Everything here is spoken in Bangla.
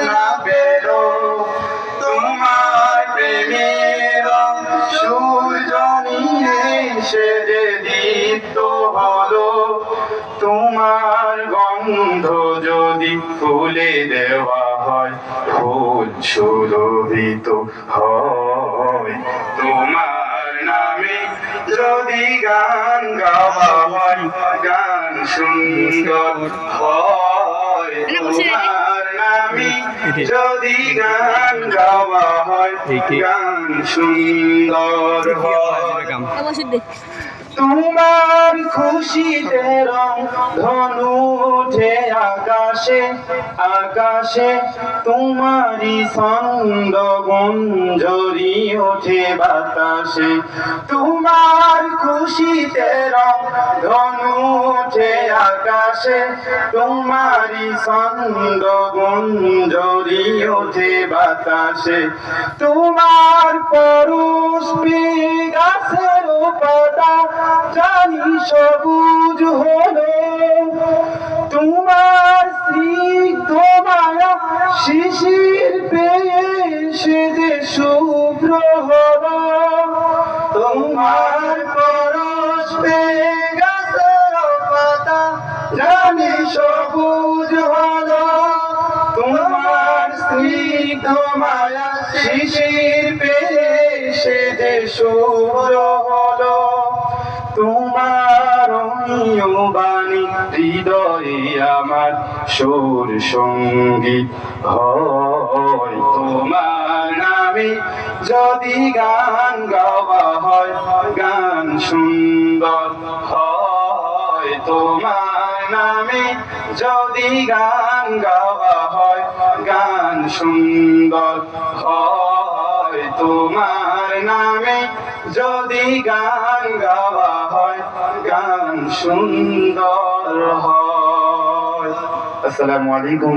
না পেল তোমার প্রেমের সূর্য নিয়ে সে যে দীপ্ত হলো তোমার গন্ধ যদি ফুলে দেওয়া হয় ফুল সুরভিত হয় তোমার নামে যদি গান গাওয়া হয় গান সুন্দর হয় তোমার নামে যদি গান গাওয়া হয় গান সুন্দর হয় তোমার খুশিতে রং ধনু উঠে আকাশে আকাশে তোমারি ছন্দ গুঞ্জরি ওঠে বাতাসে তোমার খুশিতে রং ধনু উঠে আকাশে তোমারি ছন্দ গুঞ্জরি ওঠে বাতাসে তোমার পরশ গাছের পাতা জানি সবুজ হলো তোমার স্নিগ্ধ মায়া শিশির পেয়ে সে যে শুভ্র হলো তোমার পরশ গাছের পাতা জানি সবুজ হলো তোমার স্নিগ্ধ মায়া শিশির পেয়ে সে যে শুভ্র হলো তোমার বাণী হৃদয়ে আমার সুর সঙ্গীত হয় তোমার নামে যদি গান গাওয়া হয় গান সুন্দর হয় তোমার নামে যদি গান গাওয়া হয় গান সুন্দর হয় তোমার নামে যদি গান গাওয়া হয় গান সুন্দর হয়। আসসালামু আলাইকুম।